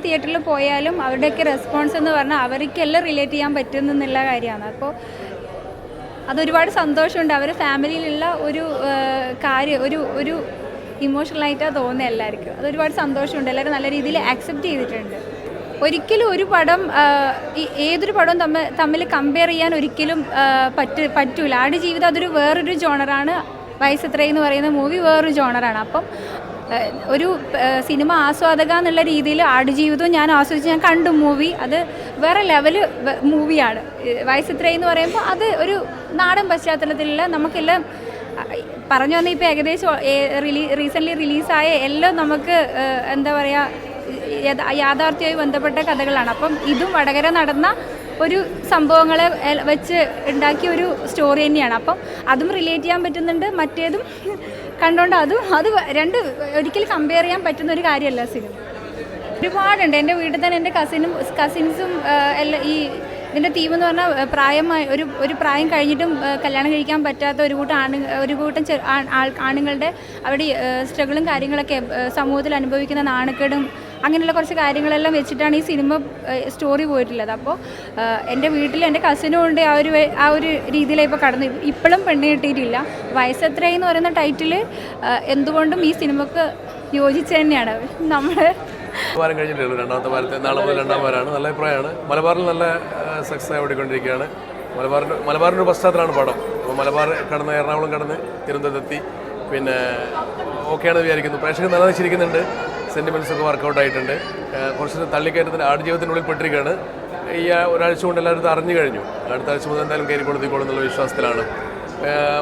തിയേറ്ററിൽ പോയാലും അവരുടെയൊക്കെ റെസ്പോൺസ് എന്ന് പറഞ്ഞാൽ അവർക്കെല്ലാം റിലേറ്റ് ചെയ്യാൻ പറ്റുന്നുള്ള കാര്യമാണ്. അപ്പോൾ അതൊരുപാട് സന്തോഷമുണ്ട്. അവർ ഫാമിലിയിലുള്ള ഒരു കാര്യം ഒരു ഇമോഷണലായിട്ടാണ് തോന്നുന്നത് എല്ലാവർക്കും. അതൊരുപാട് സന്തോഷമുണ്ട്. എല്ലാവരും നല്ല രീതിയിൽ ആക്സെപ്റ്റ് ചെയ്തിട്ടുണ്ട്. ഒരിക്കലും ഒരു പടം ഏതൊരു പടവും തമ്മിൽ കമ്പയർ ചെയ്യാൻ ഒരിക്കലും പറ്റൂല. ആടുജീവിതം അതൊരു വേറൊരു ജോണറാണ്. വയസ്സെത്രയും എന്ന് പറയുന്ന മൂവി വേറൊരു ജോണറാണ്. അപ്പം ഒരു സിനിമ ആസ്വാദക എന്നുള്ള രീതിയിൽ ആടുജീവിതവും ഞാൻ ആസ്വദിച്ച് ഞാൻ കണ്ടു മൂവി. അത് വേറെ ലെവൽ മൂവിയാണ്. വയസ്സെത്രയും എന്ന് പറയുമ്പോൾ അത് ഒരു നാടൻ പശ്ചാത്തലത്തിലുള്ള നമുക്കെല്ലാം പറഞ്ഞു വന്ന ഇപ്പോൾ ഏകദേശം റീസെൻ്റ്ലി റിലീസായ എല്ലാം നമുക്ക് എന്താ പറയുക യാഥാർത്ഥ്യവുമായി ബന്ധപ്പെട്ട കഥകളാണ്. അപ്പം ഇതും വടകര നടന്ന ഒരു സംഭവങ്ങളെ വെച്ച് ഉണ്ടാക്കിയ ഒരു സ്റ്റോറി തന്നെയാണ്. അപ്പം അതും റിലേറ്റ് ചെയ്യാൻ പറ്റുന്നുണ്ട്. മറ്റേതും കണ്ടുകൊണ്ട് അത് രണ്ട് ഒരിക്കലും കമ്പയർ ചെയ്യാൻ പറ്റുന്ന ഒരു കാര്യമല്ല സിനിമ. ഒരുപാടുണ്ട്. എൻ്റെ വീട്ടിൽ തന്നെ എൻ്റെ കസിൻസും എല്ലാം ഈ ഇതിൻ്റെ തീം എന്ന് പറഞ്ഞാൽ പ്രായമായി ഒരു പ്രായം കഴിഞ്ഞിട്ടും കല്യാണം കഴിക്കാൻ പറ്റാത്ത ഒരു കൂട്ടം ആണുങ്ങളുടെ അവരുടെ സ്ട്രഗിളും കാര്യങ്ങളൊക്കെ സമൂഹത്തിൽ അനുഭവിക്കുന്ന നാണക്കേടും അങ്ങനെയുള്ള കുറച്ച് കാര്യങ്ങളെല്ലാം വെച്ചിട്ടാണ് ഈ സിനിമ സ്റ്റോറി പോയിട്ടുള്ളത്. അപ്പോൾ എൻ്റെ വീട്ടിൽ എൻ്റെ കസിനും ഉണ്ട് ആ ഒരു രീതിയിലാണ് ഇപ്പോൾ കടന്നു. ഇപ്പോഴും പെണ്ണ് കിട്ടിയിട്ടില്ല. വയസ്സെത്രയെന്ന് പറയുന്ന ടൈറ്റിൽ എന്തുകൊണ്ടും ഈ സിനിമക്ക് യോജിച്ച് തന്നെയാണ്. നമ്മൾ വാരം കഴിഞ്ഞിട്ടുള്ളൂ. രണ്ടാമത്തെ വാരത്തെ നാളെ മുതൽ രണ്ടാം വാരമാണ്. നല്ല അഭിപ്രായമാണ്. മലബാറിൽ നല്ല സക്സസ് ആയി ഓടിക്കൊണ്ടിരിക്കുകയാണ്. മലബാറിൻ്റെ ഒരു പശ്ചാത്തലമാണ് പടം. അപ്പോൾ മലബാർ കടന്ന് എറണാകുളം കടന്ന് തിരുവനന്തപുരത്തെത്തി. പിന്നെ ഓക്കെയാണ് വിചാരിക്കുന്നു. പ്രേക്ഷകർ നല്ലത് ചിരിക്കുന്നുണ്ട്. സെൻറ്റിമെൻറ്റ്സൊക്കെ വർക്കൗട്ട് ആയിട്ടുണ്ട്. കുറച്ച് തള്ളിക്കയറ്റത്തിൻ്റെ ആടുജീവിതത്തിനുള്ളിൽ പെട്ടിരിക്കുകയാണ്. ഈ ഒരാഴ്ച കൊണ്ട് എല്ലാവരും അറിഞ്ഞു കഴിഞ്ഞു. അടുത്ത ആഴ്ച മുതൽ എന്തായാലും കയറിക്കൊടുത്തിക്കോളും എന്നുള്ള വിശ്വാസത്തിലാണ്.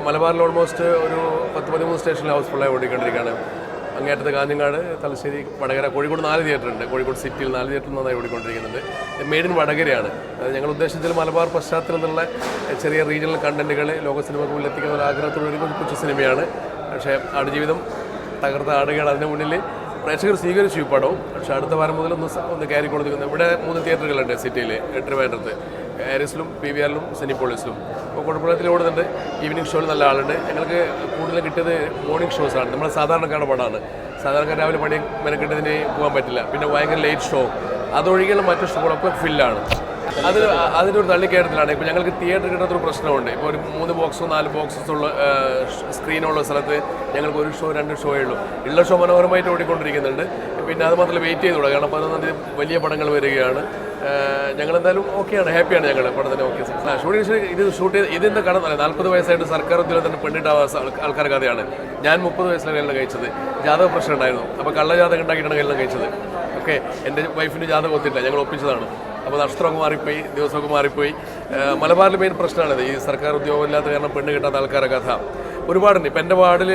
മലബാറിൽ ഓൾമോസ്റ്റ് ഒരു 10-13 സ്റ്റേഷനിൽ ഹൗസ്ഫുള്ളായി ഓടിക്കൊണ്ടിരിക്കുകയാണ്. അങ്ങേറ്റത്ത് കാഞ്ഞങ്ങാട്, തലശ്ശേരി, വടകര, കോഴിക്കോട് 4 തിയേറ്ററുണ്ട്. കോഴിക്കോട് സിറ്റിയിൽ 4 തിയേറ്റർ നന്നായി ഓടിക്കൊണ്ടിരിക്കുന്നുണ്ട്. Made in വടകരയാണ്. ഞങ്ങൾ ഉദ്ദേശിച്ചത് മലബാർ പശ്ചാത്തലത്തിലുള്ള ചെറിയ റീജിയണൽ കണ്ടന്റുകൾ ലോക സിനിമക്ക് മുന്നിൽ എത്തിക്കുന്ന ഒരു ആഗ്രഹത്തോടൊരു കൊച്ചു സിനിമയാണ്. പക്ഷേ ആടുജീവിതം തകർത്ത ആടുകൾ അതിന് മുന്നിൽ പ്രേക്ഷകർ സ്വീകരിച്ചു ഈ പടവും. പക്ഷേ അടുത്ത വാരം മുതൽ ഒന്ന് കയറി കൊടുത്തിരിക്കുന്നത്. ഇവിടെ 3 തിയേറ്ററുകളുണ്ട് സിറ്റിയിൽ, ട്രിവാൻഡ്രത്ത്, ഹാരിസിലും PVRലും സിനിപോളിസിലും. അപ്പോൾ കുഴപ്പത്തിൽ ഓടുന്നുണ്ട്. ഈവനിങ് ഷോയിൽ നല്ല ആളുണ്ട്. ഞങ്ങൾക്ക് കൂടുതലും കിട്ടിയത് മോർണിംഗ് ഷോസാണ്. നമ്മൾ സാധാരണക്കാരുടെ പടമാണ്. സാധാരണക്കാർ രാവിലെ പണി മെനക്കെട്ടതിന് പോകാൻ പറ്റില്ല. പിന്നെ ഭയങ്കര ലേറ്റ് ഷോ. അതൊഴികെയുള്ള മറ്റു ഷോകളൊക്കെ ഫില്ലാണ്. അതിനൊരു തള്ളിക്കയറ്റത്തിലാണ്. ഇപ്പോൾ ഞങ്ങൾക്ക് തിയേറ്റർ കിട്ടാത്തൊരു പ്രശ്നമുണ്ട്. ഇപ്പോൾ ഒരു 3 ബോക്സോ 4 ബോക്സസുള്ള സ്ക്രീനുള്ള സ്ഥലത്ത് ഞങ്ങൾക്ക് 1 ഷോ 2 ഷോയേ ഉള്ളൂ. ഉള്ള ഷോ മനോഹരമായിട്ട് ഓടിക്കൊണ്ടിരിക്കുന്നുണ്ട്. പിന്നെ അത് മാത്രമല്ല വെയിറ്റ് ചെയ്തുകൂടാ. കാരണം 11-ാം തീയതി വലിയ പടങ്ങൾ വരികയാണ്. ഞങ്ങളെന്തായാലും ഓക്കെയാണ്, ഹാപ്പിയാണ് ഞങ്ങൾ പടത്തിന്. ഓക്കെ ഷൂട്ട് ചെയ്ത് ഇതിൻ്റെ കടം 40 വയസ്സായിട്ട് സർക്കാർ ഉദ്യോഗത്തിൽ പെണ്ണിട്ടാവാത്ത ആൾക്കാരുടെ കഥയാണ്. ഞാൻ 30 വയസ്സിലാണ് കല്യാണം കഴിച്ചത്. ജാതക പ്രശ്നം ഉണ്ടായിരുന്നു. അപ്പോൾ കള്ളജാതകം ഉണ്ടാക്കിയിട്ടാണ് കല്യാണം കഴിച്ചത്. ഓക്കെ, എൻ്റെ വൈഫിൻ്റെ ജാതകം ഒത്തില്ല, ഞങ്ങൾ ഒപ്പിച്ചതാണ്. അപ്പോൾ നഷ്ടമൊക്കെ മാറിപ്പോയി, ദിവസമൊക്കെ മാറിപ്പോയി. മലബാറിൽ മെയിൻ പ്രശ്നമാണിത്. ഈ സർക്കാർ ഉദ്യോഗമില്ലാത്ത കാരണം പെണ്ണ് കിട്ടാത്ത ആൾക്കാരുടെ കഥ ഒരുപാടുണ്ട്. ഇപ്പം എൻ്റെ വാർഡിൽ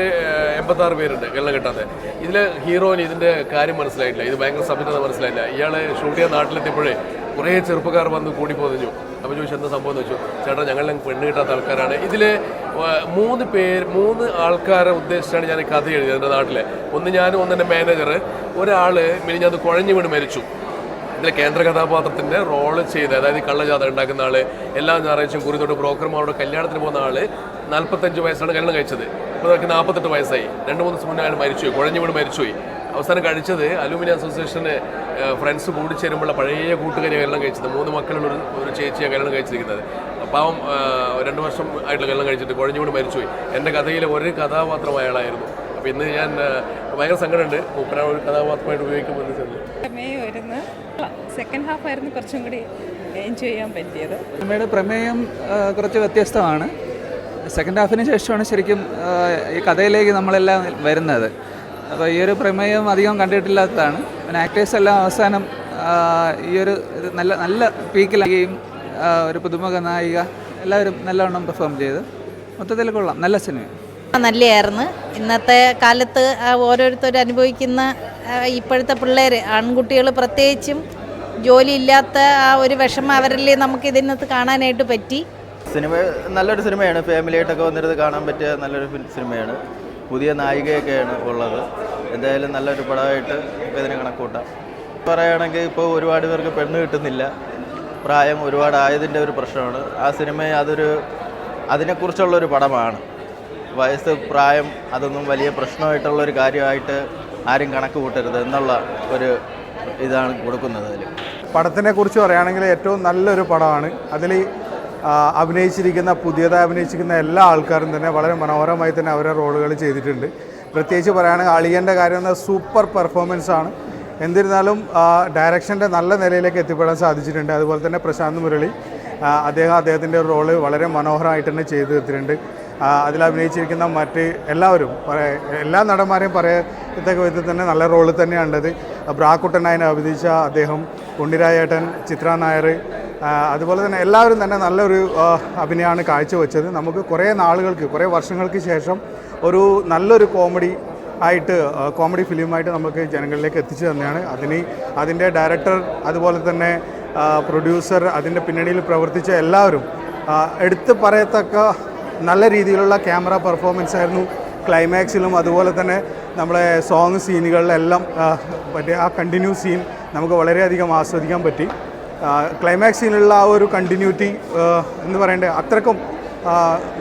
86 പേരുണ്ട് കല്യാണം കിട്ടാതെ. ഇതിൽ ഹീറോയിന് ഇതിൻ്റെ കാര്യം മനസ്സിലായിട്ടില്ല. ഇത് ഭയങ്കര സബ്ജക്റ്റ് മനസ്സിലായില്ല. ഇയാൾ ഷൂട്ട് ചെയ്യാൻ നാട്ടിലെത്തിയപ്പോഴേ കുറേ ചെറുപ്പക്കാർ വന്ന് കൂടി പോന്നു. അപ്പോൾ ചോദിച്ചു എന്താ സംഭവം എന്ന് വെച്ചു. ചേട്ടാ ഞങ്ങളെല്ലാം പെണ്ണ് കിട്ടാത്ത ആൾക്കാരാണ്. ഇതിൽ 3 ആൾക്കാരെ ഉദ്ദേശിച്ചാണ് ഞാൻ ഈ കഥ എഴുതിയത്. എൻ്റെ നാട്ടിലെ ഒന്ന് ഞാനും ഒന്ന് എൻ്റെ മാനേജർ. ഒരാൾ മിനിഞ്ഞത് കുഴഞ്ഞു വീണ് മരിച്ചു. ഇതിലെ കേന്ദ്ര കഥാപാത്രത്തിൻ്റെ റോള് ചെയ്ത്, അതായത് കള്ളജാതകം ഉണ്ടാക്കുന്ന ആൾ, എല്ലാ ഞായറാഴ്ചയും കുറിതൊട്ട് ബ്രോക്കർമാരോട് കല്യാണത്തിന് പോകുന്ന ആൾ 45 വയസ്സാണ് കല്യാണം കഴിച്ചത്. ഇപ്പോൾ നമുക്ക് 48 വയസ്സായി. 2-3 ദിവസം മുന്നേ അയാൾ മരിച്ചുപോയി, കുഴഞ്ഞു വീണ് മരിച്ചുപോയി. അവസാനം കഴിച്ചത് അലൂമിനിയം അസോസിയേഷന് ഫ്രണ്ട്സ് കൂടിച്ചേരുമ്പോഴുള്ള പഴയ കൂട്ടുകാരി കല്യാണം കഴിച്ചത്. 3 മക്കളുള്ള ഒരു ചേച്ചിയാണ് കല്യാണം കഴിച്ചിരിക്കുന്നത്. പാവം 2 വർഷം ആയിട്ടുള്ള കല്യാണം കഴിച്ചിട്ട് കുഴഞ്ഞു വീണ് മരിച്ചുപോയി. എൻ്റെ കഥയിലെ ഒരു കഥാപാത്രം അയാളായിരുന്നു. അപ്പോൾ ഇന്ന് ഞാൻ ഭയങ്കര സങ്കടമുണ്ട്. മൂപ്പരാണ് ഒരു കഥാപാത്രമായിട്ട് ഉപയോഗിക്കുമെന്ന് ചെന്ന്. സെക്കൻഡ് ഹാഫ് ആയിരുന്നു കുറച്ചും കൂടി എൻജോയ് ചെയ്യാൻ പറ്റിയത്. സിനിമയുടെ പ്രമേയം കുറച്ച് വ്യത്യസ്തമാണ്. സെക്കൻഡ് ഹാഫിന് ശേഷമാണ് ശരിക്കും ഈ കഥയിലേക്ക് നമ്മളെല്ലാം വരുന്നത്. അപ്പോൾ ഈ ഒരു പ്രമേയം അധികം കണ്ടിട്ടില്ലാത്തതാണ്. പിന്നെ ആക്ടേഴ്സ് എല്ലാം അവസാനം ഈ ഒരു നല്ല പീക്കിലാകുകയും ഒരു പുതുമുഖ നായിക എല്ലാവരും നല്ലവണ്ണം പെർഫോം ചെയ്ത് മൊത്തത്തിൽ കൊള്ളാം. നല്ല സിനിമ നല്ലതായിരുന്നു. ഇന്നത്തെ കാലത്ത് ഓരോരുത്തർ അനുഭവിക്കുന്ന ഇപ്പോഴത്തെ പിള്ളേർ, ആൺകുട്ടികൾ പ്രത്യേകിച്ചും ജോലിയില്ലാത്ത ആ ഒരു വിഷമം അവരല്ലേ നമുക്ക് ഇതിനകത്ത് കാണാനായിട്ട് പറ്റി. സിനിമ നല്ലൊരു സിനിമയാണ്. ഫാമിലിയായിട്ടൊക്കെ വന്നിരുന്ന് കാണാൻ പറ്റിയ നല്ലൊരു സിനിമയാണ്. പുതിയ നായികയൊക്കെയാണ് ഉള്ളത്. എന്തായാലും നല്ലൊരു പടമായിട്ട് ഇതിനെ കണക്കൂട്ടാം. പറയുകയാണെങ്കിൽ ഇപ്പോൾ ഒരുപാട് പേർക്ക് പെണ്ണ് കിട്ടുന്നില്ല. പ്രായം ഒരുപാടായതിൻ്റെ ഒരു പ്രശ്നമാണ്. ആ സിനിമ അതിനെക്കുറിച്ചുള്ളൊരു പടമാണ്. വയസ്സ്, പ്രായം അതൊന്നും വലിയ പ്രശ്നമായിട്ടുള്ളൊരു കാര്യമായിട്ട് ആരും കണക്ക് കൂട്ടരുത് എന്നുള്ള ഒരു ഇതാണ് കൊടുക്കുന്നത് അതിൽ. പടത്തിനെ കുറിച്ച് പറയുകയാണെങ്കിൽ ഏറ്റവും നല്ലൊരു പടമാണ്. അതിൽ അഭിനയിച്ചിരിക്കുന്ന പുതിയതായി അഭിനയിച്ചിരിക്കുന്ന എല്ലാ ആൾക്കാരും തന്നെ വളരെ മനോഹരമായി തന്നെ അവരുടെ റോളുകൾ ചെയ്തിട്ടുണ്ട്. പ്രത്യേകിച്ച് പറയുകയാണെങ്കിൽ അളിയൻ്റെ കാര്യം എന്നാൽ സൂപ്പർ പെർഫോമൻസ് ആണ്. എന്നിരുന്നാലും ഡയറക്ഷൻ്റെ നല്ല നിലയിലേക്ക് എത്തിപ്പെടാൻ സാധിച്ചിട്ടുണ്ട്. അതുപോലെ തന്നെ പ്രശാന്ത് മുരളി അദ്ദേഹത്തിൻ്റെ ഒരു റോള് വളരെ മനോഹരമായിട്ട് തന്നെ ചെയ്തു തീർത്തിട്ടുണ്ട്. അതിൽ അഭിനയിച്ചിരിക്കുന്ന മറ്റ് എല്ലാവരും എല്ലാ നടന്മാരെയും പറയത്തക്ക വിധത്തിൽ തന്നെ നല്ല റോള് തന്നെയാണുള്ളത്. ബ്രാക്കുട്ടനായി അഭിനയിച്ച അദ്ദേഹം, ഉണ്ണിരായേട്ടൻ, ചിത്ര നായർ, അതുപോലെ തന്നെ എല്ലാവരും തന്നെ നല്ലൊരു അഭിനയമാണ് കാഴ്ചവെച്ചത്. നമുക്ക് കുറേ വർഷങ്ങൾക്ക് ശേഷം ഒരു നല്ലൊരു കോമഡി ഫിലിമായിട്ട് നമുക്ക് ജനങ്ങളിലേക്ക് എത്തിച്ചു തന്നെയാണ്. അതിൻ്റെ ഡയറക്ടർ, അതുപോലെ തന്നെ പ്രൊഡ്യൂസർ, അതിൻ്റെ പിന്നണിയിൽ പ്രവർത്തിച്ച എല്ലാവരും എടുത്ത് പറയത്തക്ക നല്ല രീതിയിലുള്ള ക്യാമറ പെർഫോമൻസ് ആയിരുന്നു ക്ലൈമാക്സിലും. അതുപോലെ തന്നെ നമ്മളെ സോങ് സീനുകളിലെല്ലാം മറ്റേ ആ കണ്ടിന്യൂസ് സീൻ നമുക്ക് വളരെയധികം ആസ്വദിക്കാൻ പറ്റി. ക്ലൈമാക്സിലുള്ള ആ ഒരു കണ്ടിന്യൂറ്റി എന്ന് പറയേണ്ടത് അത്രക്കും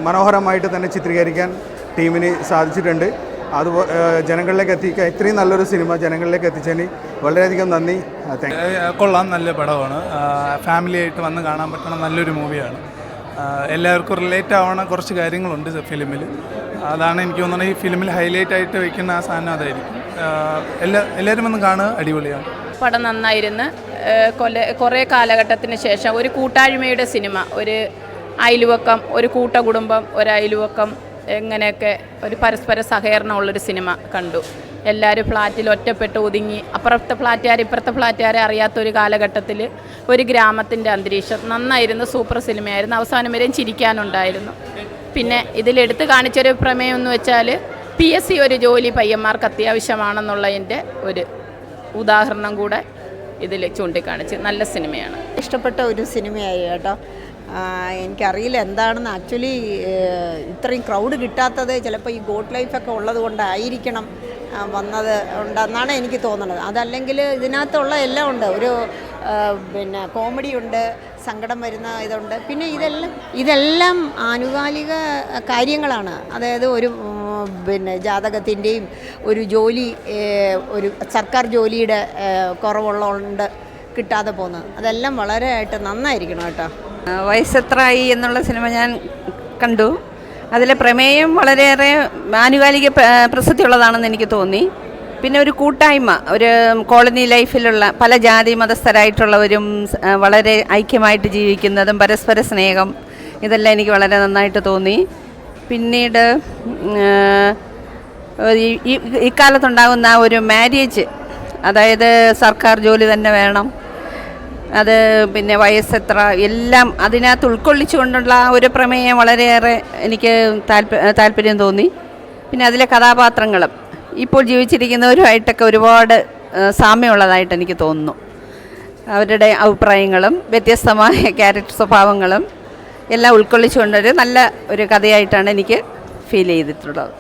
മനോഹരമായിട്ട് തന്നെ ചിത്രീകരിക്കാൻ ടീമിന് സാധിച്ചിട്ടുണ്ട്. അതുപോലെ ജനങ്ങളിലേക്ക് എത്തിക്കാൻ ഇത്രയും നല്ലൊരു സിനിമ ജനങ്ങളിലേക്ക് എത്തിച്ചതിന് വളരെയധികം നന്ദി. കൊള്ളാം, നല്ല പടമാണ്. ഫാമിലിയായിട്ട് വന്ന് കാണാൻ പറ്റുന്ന നല്ലൊരു മൂവിയാണ്. എല്ലാവർക്കും റിലേറ്റ് ആവണ കുറച്ച് കാര്യങ്ങളുണ്ട് ഫിലിമിൽ. അതാണ് എനിക്ക് തോന്നുന്നത് ഈ ഫിലിമിൽ ഹൈലൈറ്റ് ആയിട്ട് വയ്ക്കുന്ന ആ സാധനം അതായിരിക്കും. എല്ലാവരും വന്ന് കാണുക, അടിപൊളിയാണ്. പടം നന്നായിരുന്നു. കുറേ കാലഘട്ടത്തിന് ശേഷം ഒരു കൂട്ടായ്മയുടെ സിനിമ, ഒരു അയൽവക്കം, ഒരു കൂട്ടകുടുംബം, ഒരു അയൽവക്കം, എങ്ങനെയൊക്കെ ഒരു പരസ്പര സഹകരണമുള്ളൊരു സിനിമ കണ്ടു. എല്ലാവരും ഫ്ലാറ്റിൽ ഒറ്റപ്പെട്ട് ഒതുങ്ങി, അപ്പുറത്തെ ഫ്ലാറ്റുകാർ ഇപ്പുറത്തെ ഫ്ലാറ്റുകാരെ അറിയാത്തൊരു കാലഘട്ടത്തിൽ ഒരു ഗ്രാമത്തിൻ്റെ അന്തരീക്ഷം നന്നായിരുന്നു. സൂപ്പർ സിനിമയായിരുന്നു. അവസാനം വരെയും ചിരിക്കാനുണ്ടായിരുന്നു. പിന്നെ ഇതിലെടുത്ത് കാണിച്ചൊരു പ്രമേയം എന്ന് വെച്ചാൽ PSC ഒരു ജോലി പയ്യന്മാർക്ക് അത്യാവശ്യമാണെന്നുള്ളതിൻ്റെ ഒരു ഉദാഹരണം കൂടെ ഇതിൽ ചൂണ്ടിക്കാണിച്ച് നല്ല സിനിമയാണ്. ഇഷ്ടപ്പെട്ട ഒരു സിനിമയായി കേട്ടോ. എനിക്കറിയില്ല എന്താണെന്ന്. ആക്ച്വലി ഇത്രയും ക്രൗഡ് കിട്ടാത്തത് ചിലപ്പോൾ ഈ ഗോട്ട് ലൈഫൊക്കെ ഉള്ളത് കൊണ്ടായിരിക്കണം വന്നത് ഉണ്ടെന്നാണ് എനിക്ക് തോന്നുന്നത്. അതല്ലെങ്കിൽ ഇതിനകത്തുള്ള എല്ലാം ഉണ്ട്. ഒരു പിന്നെ കോമഡി ഉണ്ട്, സങ്കടം വരുന്ന ഇതുണ്ട്. പിന്നെ ഇതെല്ലാം ആനുകാലിക കാര്യങ്ങളാണ്. അതായത് ഒരു പിന്നെ ജാതകത്തിൻ്റെയും ഒരു ജോലി, ഒരു സർക്കാർ ജോലിയുടെ കുറവുള്ളതുകൊണ്ട് കിട്ടാതെ പോകുന്നത്, അതെല്ലാം വളരെ ആയിട്ട് നന്നായിരിക്കണം കേട്ടോ. വയസ്സെത്രയായി എന്നുള്ള സിനിമ ഞാൻ കണ്ടു. അതിലെ പ്രമേയം വളരെയേറെ ആനുകാലിക പ്രസക്തിയുള്ളതാണെന്ന് എനിക്ക് തോന്നി. പിന്നെ ഒരു കൂട്ടായ്മ, ഒരു കോളനി ലൈഫിലുള്ള പല ജാതി മതസ്ഥരായിട്ടുള്ളവരും വളരെ ഐക്യമായിട്ട് ജീവിക്കുന്നതും പരസ്പര സ്നേഹം, ഇതെല്ലാം എനിക്ക് വളരെ നന്നായിട്ട് തോന്നി. പിന്നീട് ഇക്കാലത്തുണ്ടാകുന്ന ഒരു മാരേജ്, അതായത് സർക്കാർ ജോലി തന്നെ വേണം, അത് പിന്നെ വയസ്സെത്ര, എല്ലാം അതിനകത്ത് ഉൾക്കൊള്ളിച്ചുകൊണ്ടുള്ള ഒരു പ്രമേയം വളരെയേറെ എനിക്ക് താല്പര്യം തോന്നി. പിന്നെ അതിലെ കഥാപാത്രങ്ങളും ഇപ്പോൾ ജീവിച്ചിരിക്കുന്നവരുമായിട്ടൊക്കെ ഒരുപാട് സാമ്യമുള്ളതായിട്ട് എനിക്ക് തോന്നുന്നു. അവരുടെ അഭിപ്രായങ്ങളും വ്യത്യസ്തമായ ക്യാരക്ടർ സ്വഭാവങ്ങളും എല്ലാം ഉൾക്കൊള്ളിച്ചുകൊണ്ടൊരു നല്ല ഒരു കഥയായിട്ടാണ് എനിക്ക് ഫീൽ ചെയ്തിട്ടുള്ളത്.